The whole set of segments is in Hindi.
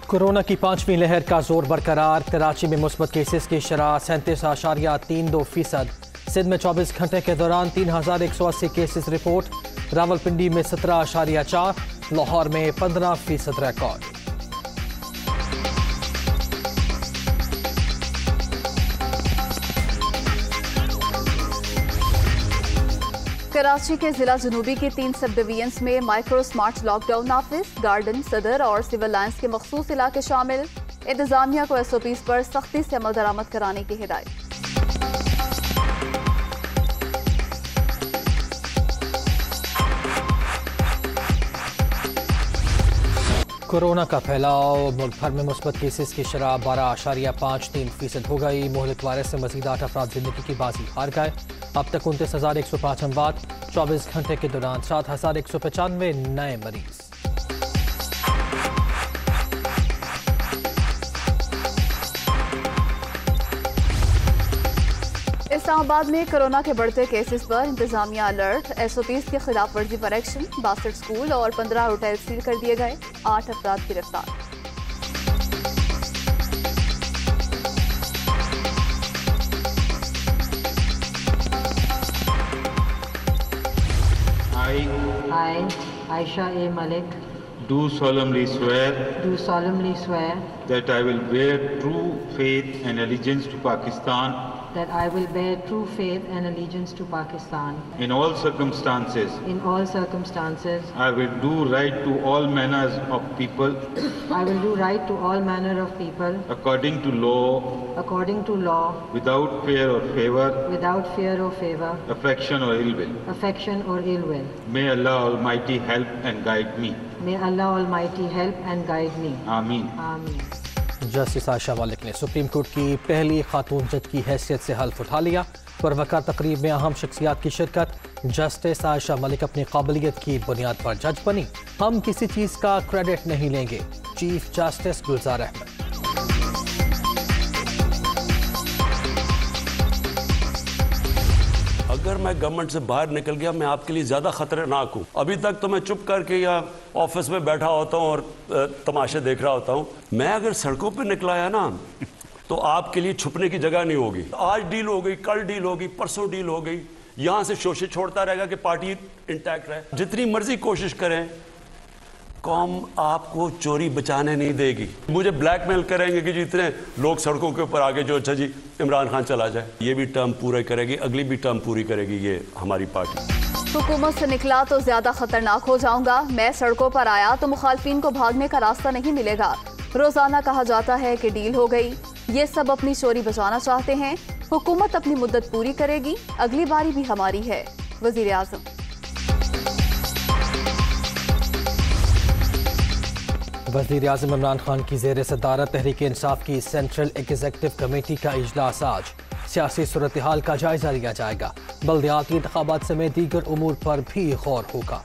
कोरोना की 5वीं लहर का जोर बरकरार। कराची में मुस्बत केसेस की शरह 37.32%। सिंध में 24 घंटे के दौरान 3180 केसेस रिपोर्ट। रावलपिंडी में 17.4, लाहौर में 15% रिकॉर्ड। कराची के जिला जनूबी के 3 सब डिवीजन्स में माइक्रो स्मार्ट लॉकडाउन नाफिज। गार्डन, सदर और सिविल लाइन्स के मखसूस इलाके शामिल। इंतजामिया को SOPs पर सख्ती से अमल दरामद कराने की हिदायत। कोरोना का फैलाव। मुल्क भर में मुस्बत केसेस की शरह 12.53% हो गई। मोहलिक वायरस से मजीद 8 अफराद जिंदगी की बाजी हार गए। अब तक 29,105 अमवात। 24 घंटे के दौरान 7,195 नए मरीज। इस्लामाबाद में कोरोना के बढ़ते केसेस पर इंतजामिया अलर्ट। SOPs की खिलाफ वर्जी पर एक्शन। 62 स्कूल और 15 होटल सील कर दिए गए। 8 अफराद गिरफ्तार। I, Aisha A. Malik, do solemnly swear that I will bear true faith and allegiance to Pakistan in all circumstances. I will do right to all manners of people according to law, without fear or favor, affection or ill will. May Allah Almighty help and guide me. Ameen. Justice Ayesha मालिक ने सुप्रीम कोर्ट की पहली खातून जज की हैसियत से हल्फ उठा लिया। पुरवकार तकरीब में अहम शख्सियात की शिरकत। जस्टिस आयशा मालिक अपनी काबिलियत की बुनियाद पर जज बनी। हम किसी चीज का क्रेडिट नहीं लेंगे। चीफ जस्टिस गुलजार अहमद। अगर मैं गवर्नमेंट से बाहर निकल गया मैं आपके लिए ज़्यादा खतरनाक हूँ। अभी तक तो मैं चुप करके या ऑफिस में बैठा होता हूँ और तमाशे देख रहा होता हूँ। मैं अगर सड़कों पे निकला है ना तो आपके लिए छुपने की जगह नहीं होगी। आज डील हो गई, कल डील होगी, परसों डील हो गई। यहाँ से शोषे छोड़ता रहेगा कि पार्टी इंटैक्ट रहे। जितनी मर्जी कोशिश करें कौम आपको चोरी बचाने नहीं देगी। मुझे ब्लैकमेल करेंगे कि जितने लोग सड़कों के ऊपर आगे जो अच्छा जी इमरान खान चला जाए। ये भी टर्म पूरा करेगी, अगली भी टर्म पूरी करेगी ये हमारी पार्टी। हुकूमत से निकला तो ज्यादा खतरनाक हो जाऊंगा। मैं सड़कों पर आया तो मुखालफिन को भागने का रास्ता नहीं मिलेगा। रोजाना कहा जाता है कि डील हो गई। ये सब अपनी चोरी बचाना चाहते हैं। हुकूमत अपनी मुद्दत पूरी करेगी। अगली बारी भी हमारी है। वजीर आजम। वज़ीर आज़म इमरान खान की ज़ेर सदारत तहरीक इंसाफ की सेंट्रल एग्जीक्यूटिव कमेटी का इजलास आज। सियासी सूरत हाल का जायजा लिया जाएगा। बल्दियाती इंतखाबात समेत दीगर उमूर पर भी गौर होगा।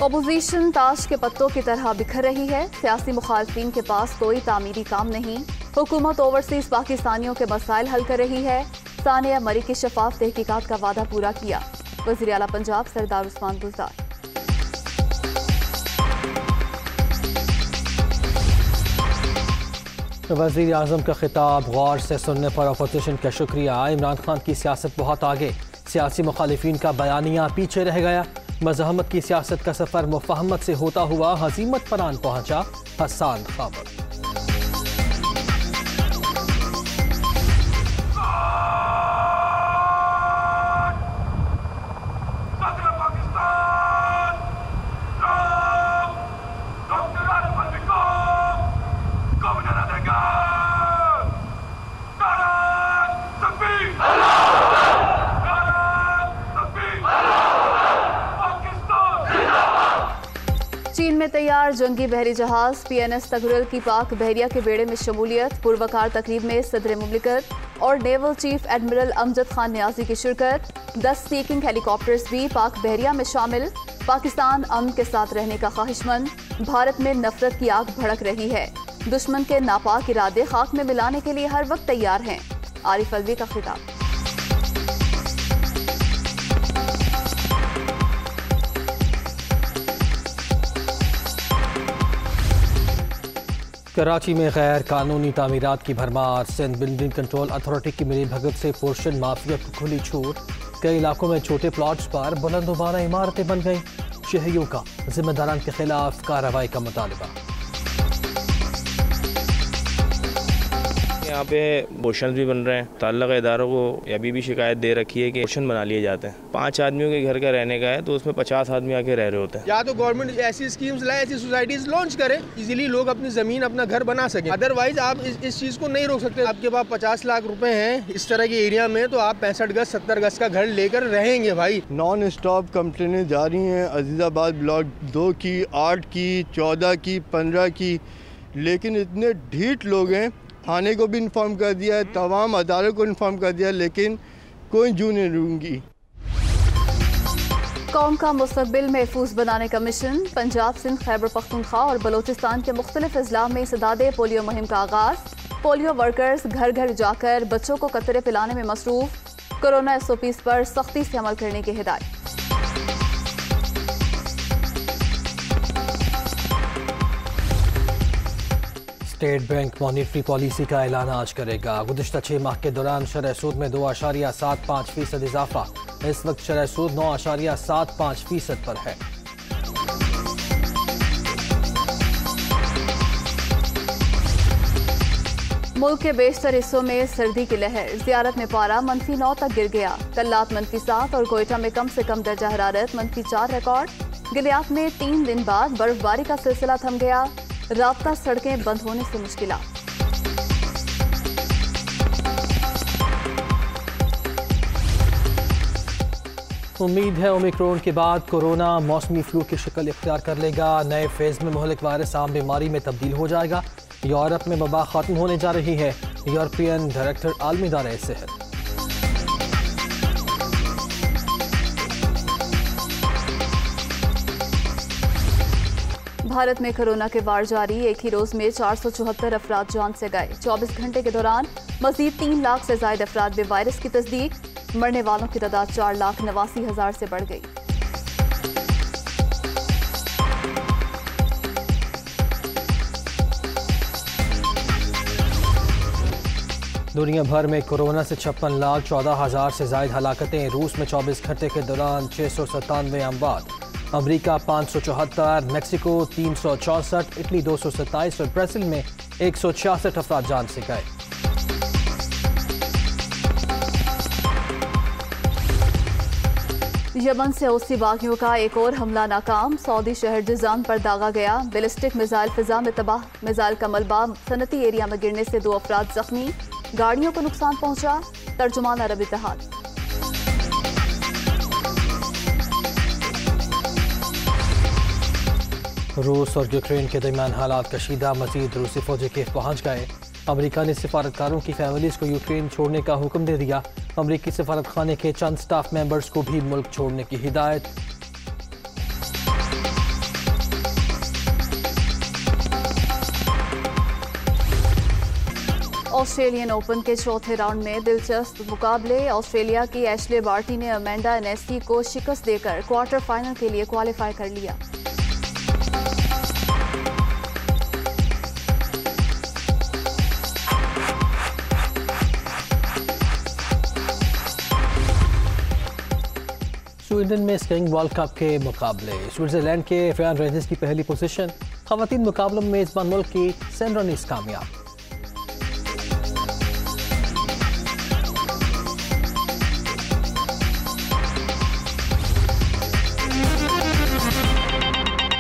अपोजिशन ताश के पत्तों की तरह बिखर रही है। सियासी मुखालफिन के पास कोई तामीरी काम नहीं। हुकूमत ओवरसीज पाकिस्तानियों के मसाइल हल कर रही है। सानिया मरी की शफाफ तहकीकात का वादा पूरा किया। वज़ीर आला पंजाब सरदार उस्मान बुज़दार। वज़ीर आज़म का खिताब गौर से सुनने पर अपोजिशन का शुक्रिया। इमरान खान की सियासत बहुत आगे। सियासी मुखालिफिन का बयानिया पीछे रह गया। मज़ाहमत की सियासत का सफ़र मुफाहमत से होता हुआ हज़ीमत पर आन पहुँचा। हसन खाबर। चीन में तैयार जंगी बहरी जहाज PNS तगरुल की पाक बहरिया के बेड़े में शमूलियत। पुरवकार तकरीब में सदर मुमलिकत और naval chief admiral Amjad Khan Niazi की शिरकत। 10 सीकिंग हेलीकॉप्टर्स भी पाक बहरिया में शामिल। पाकिस्तान अमन के साथ रहने का ख्वाहिशमंद। भारत में नफरत की आग भड़क रही है। दुश्मन के नापाक इरादे खाक में मिलाने के लिए हर वक्त तैयार हैं। आरिफ अलवी का खिताब। कराची में गैर कानूनी तामीरात की भरमार। सिंध बिल्डिंग कंट्रोल अथॉरिटी की मिलीभगत से पोर्शन माफिया को खुली छूट। कई इलाकों में छोटे प्लॉट्स पर बुलंदोबाना इमारतें बन गई। शहरियों का जिम्मेदारान के खिलाफ कार्रवाई का मुतालबा। यहाँ पे पोर्शन भी बन रहे हैं। ताल्लुक़ इदारों को अभी भी शिकायत दे रखी है कि पोर्शन बना लिए जाते हैं। 5 आदमियों के घर का रहने का है तो उसमें 50 आदमी आके रह रहे होते हैं। या तो गवर्नमेंट ऐसी स्कीम्स लाए, ऐसी सोसाइटीज लॉन्च करे, इजीली लोग अपनी ज़मीन अपना घर बना सकें। अदरवाइज आप इस चीज़ को नहीं रोक सकते। आपके पास 50 लाख रुपए हैं इस तरह के एरिया में तो आप 65 गज 70 गज का घर लेकर रहेंगे भाई। नॉन स्टॉप कंप्लेनें जा रही हैं अजीज़ाबाद ब्लॉक 2 की, 8 की, 14 की, 15 की, लेकिन इतने ढीठ लोग हैं। थाने को भी इन्फॉर्म कर दिया है, तमाम अदालत को इन्फॉर्म कर दिया है, लेकिन कोई जू नहीं रूंगी। कौम का मुस्तकबिल महफूज बनाने का मिशन। पंजाब, सिंध, खैबर पख्तूनख्वा और बलोचिस्तान के मुख्तलिफ अजला में सदादे पोलियो मुहिम का आगाज। पोलियो वर्कर्स घर घर जाकर बच्चों को कतरे पिलाने में मसरूफ। कोरोना SOPs पर सख्ती से अमल करने की हिदायत। स्टेट बैंक मॉनिटरी पॉलिसी का ऐलान आज करेगा। गुज़िश्ता 6 माह के दौरान शरह सूद में 2.75% इजाफा। इस वक्त शरह सूद 9.75% पर है। मुल्क के बेशतर हिस्सों में सर्दी की लहर। ज़ियारत में पारा -9 तक गिर गया। कल्लात -7 और कोयटा में कम से कम दर्जा हरारत -4 रिकॉर्ड। गिलियात में 3 दिन बाद बर्फबारी का सिलसिला थम गया। राब्ता सड़कें बंद होने से मुश्किलात। उम्मीद है ओमिक्रॉन के बाद कोरोना मौसमी फ्लू की शक्ल इख्तियार कर लेगा। नए फेज में मुहलिक वायरस आम बीमारी में तब्दील हो जाएगा। यूरोप में वबा खत्म होने जा रही है। यूरोपियन डायरेक्टर आलमी इदारे सेहत। भारत में कोरोना के वार जारी। एक ही रोज में 474 अफराद जान से गए। 24 घंटे के दौरान मजीद 3 लाख से ज्यादा अफराद में वायरस की तस्दीक। मरने वालों की तादाद 4,89,000 से बढ़ गई। दुनिया भर में कोरोना से 56,14,000 से ज्यादा हलाकतें। रूस में 24 घंटे के दौरान 697 अमवात। अमरीका 574, मेक्सिको 364, इटली 227 और ब्राजील में 166 अफराद जान से गए। यमन से हौसी बागियों का एक और हमला नाकाम। सऊदी शहर जिजान पर दागा गया। बैलिस्टिक मिसाइल फिजा में तबाह। मिसाइल का मलबा सनती एरिया में गिरने से 2 अफराद जख्मी। गाड़ियों को नुकसान पहुंचा। तर्जुमान अरब इत्तेहाद। रूस और यूक्रेन के दरमियान हालात कशीदा। मजीद रूसी फौजी कीव पहुंच गए। अमेरिका ने सिफारतकारों की फैमिलीज को यूक्रेन छोड़ने का हुक्म दे दिया। अमेरिकी सिफारत खाने के चंद स्टाफ मेंबर्स को भी मुल्क छोड़ने की हिदायत। ऑस्ट्रेलियन ओपन के चौथे राउंड में दिलचस्प मुकाबले। ऑस्ट्रेलिया की एशले बार्टी ने अमेंडा एनेसी को शिकस्त देकर क्वार्टर फाइनल के लिए क्वालिफाई कर लिया। स्वीडन में स्कीइंग वर्ल्ड कप के मुकाबले। स्विट्जरलैंड के फैन रेंजर्स की पहली पोजीशन। खवातीन मुकाबलों में मेजबान मुल्क की सेंड्रोनिस कामयाब।